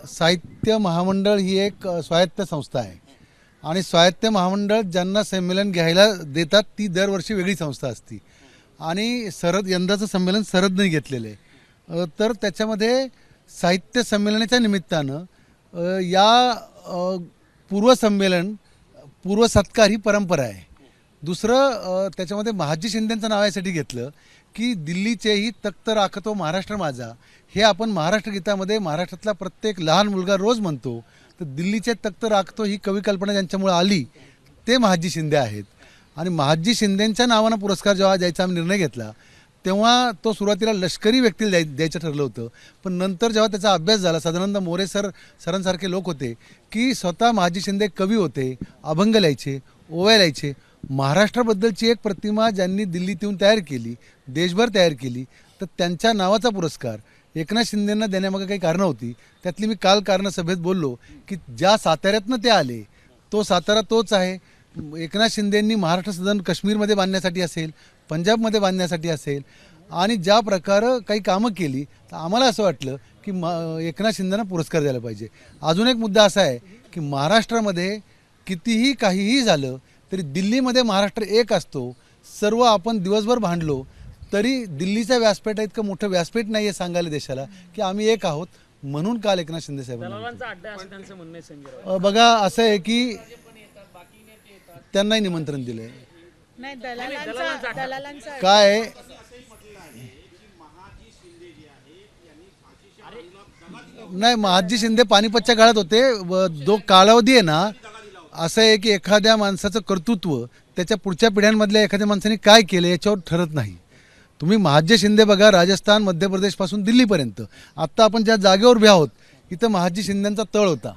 साहित्य महामंडळ ही एक स्वायत्त संस्था आहे आणि स्वायत्त महामंडळ ज्यांना संमेलन घ्यायला देतात ती दरवर्षी वेगळी संस्था असती आणि यंदाचं संमेलन सरदने घेतलेलं आहे। तर त्याच्यामध्ये साहित्य संमेलनाच्या निमित्तानं या पूर्वसत्कार ही परंपरा आहे। दुसरं त्याच्यामध्ये महाजी शिंदेंचं नाव यासाठी घेतलं की दिल्लीचेही तख्त राखतो महाराष्ट्र माझा हे आपण महाराष्ट्र गीतामध्ये महाराष्ट्रातला प्रत्येक लहान मुलगा रोज म्हणतो। तर दिल्लीचे तख्त राखतो ही कविकल्पना ज्यांच्यामुळे आली ते महाजी शिंदे आहेत आणि महाजी शिंदेंच्या नावानं पुरस्कार जेव्हा द्यायचा आम्ही निर्णय घेतला तेव्हा तो सुरुवातीला लष्करी व्यक्तीला द्यायचं ठरलं होतं, पण नंतर जेव्हा त्याचा अभ्यास झाला सदानंद मोरे सरांसारखे लोक होते की स्वतः महाजी शिंदे कवी होते, अभंग लिहायचे, ओव्या लिहायचे, महाराष्ट्राबद्दलची एक प्रतिमा ज्यांनी दिल्लीत येऊन तयार केली, देशभर तयार केली, तर त्यांच्या नावाचा पुरस्कार एकनाथ शिंदेंना देण्यामागे काही कारणं होती। त्यातली मी काल कारणं सभेत बोललो की ज्या साताऱ्यातनं ते आले तो सातारा तोच आहे। एकनाथ शिंदेंनी महाराष्ट्र सदन काश्मीरमध्ये बांधण्यासाठी असेल, पंजाबमध्ये बांधण्यासाठी असेल आणि ज्या प्रकारे काही कामं केली तर आम्हाला असं वाटलं की एकनाथ शिंदेंना पुरस्कार द्यायला पाहिजे। अजून एक मुद्दा असा आहे की महाराष्ट्रामध्ये कितीही काहीही झालं तरी दिल्लीमध्ये महाराष्ट्र एक असतो। सर्व आपण दिवसभर भांडलो तरी दिल्लीचा व्यासपीठ इतकं मोठं व्यासपीठ नाही आहे सांगायला देशाला की आम्ही एक आहोत, म्हणून काल एकनाथ शिंदे साहेबांना बघा असं आहे की त्यांनाही निमंत्रण दिलंय। काय नाही, महाजी शिंदे पानिपतच्या काळात होते। जो कालावधी आहे ना असं आहे की एखाद्या माणसाचं कर्तृत्व त्याच्या पुढच्या पिढ्यांमधल्या एखाद्या माणसाने काय केलं याच्यावर ठरत नाही। तुम्ही महाजी शिंदे बघा, राजस्थान मध्य प्रदेशपासून दिल्लीपर्यंत आत्ता आपण ज्या जागेवर उभे आहोत इथं महाजी शिंदेंचा तळ होता,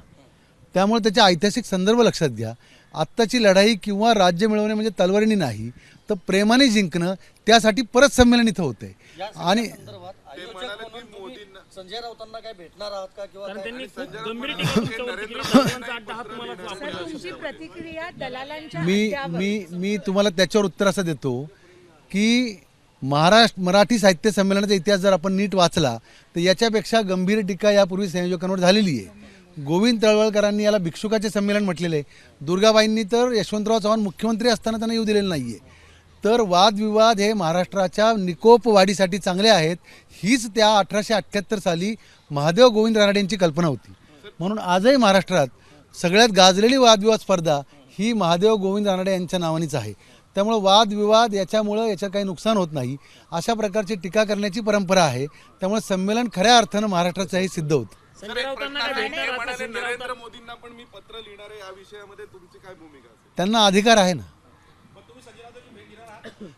त्यामुळे त्याचे ऐतिहासिक संदर्भ लक्षात घ्या। आत्ताची लढाई किंवा राज्य मिळवणे म्हणजे तलवारीने नाही तर प्रेमाने जिंकणं, त्यासाठी परत संमेलन इथं होतंय। आणि संजय राऊतांना काय भेटणार आहात का किंवा मी तुम्हाला त्याच्यावर उत्तर असं देतो की मराठी साहित्य संमेलनाचा इतिहास जर आपण नीट वाचला तर याच्यापेक्षा गंभीर टीका यापूर्वी संयोजकांवर झालेली आहे। गोविंद तळवळकरांनी याला भिक्षुकाचे संमेलन म्हटलेले आहे, दुर्गाबाईंनी तर यशवंतराव चव्हाण मुख्यमंत्री असताना त्यांना येऊ दिलेलं नाही आहे। तर वादविवाद हे महाराष्ट्राच्या निकोप वाढीसाठी चांगले आहेत, हीच त्या 1878 साली महादेव गोविंद रानडेंची कल्पना होती। म्हणून आजही महाराष्ट्रात सगळ्यात गाजलेली वादविवाद स्पर्धा ही महादेव गोविंद रानडे यांच्या नावानेच आहे। त्यामुळे वादविवाद याच्यामुळं याचं काही नुकसान होत नाही, अशा प्रकारची टीका करण्याची परंपरा आहे। त्यामुळे संमेलन खऱ्या अर्थानं महाराष्ट्राचंही सिद्ध होतं। नरेंद्र मोदींना पण मी पत्र लिहिणार आहे, या विषयामध्ये तुमची काय भूमिका असेल? त्यांना अधिकार आहे ना।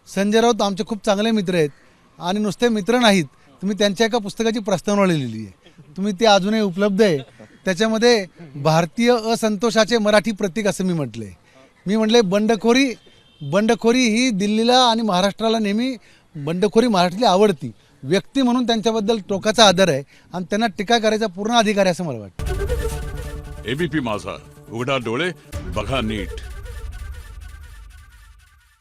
संजय राऊत आमचे खूप चांगले मित्र आहेत आणि नुसते मित्र नाहीत, तुम्ही त्यांच्या एका पुस्तकाची प्रस्तावना लिहिली आहे, तुम्ही ती अजूनही उपलब्ध आहे। त्याच्यामध्ये भारतीय असंतोषाचे मराठी प्रतीक असं मी म्हटले। मी म्हटले बंडखोरी ही दिल्लीला आणि महाराष्ट्राला नेहमी बंडखोरी महाराष्ट्राला आवडती, व्यक्ती म्हणून त्यांच्याबद्दल टोकाचा आदर आहे आणि त्यांना टीका करायचा पूर्ण अधिकार आहे असं मला वाटतं। एबीपी माझा, उघडा डोळे बघा नीट।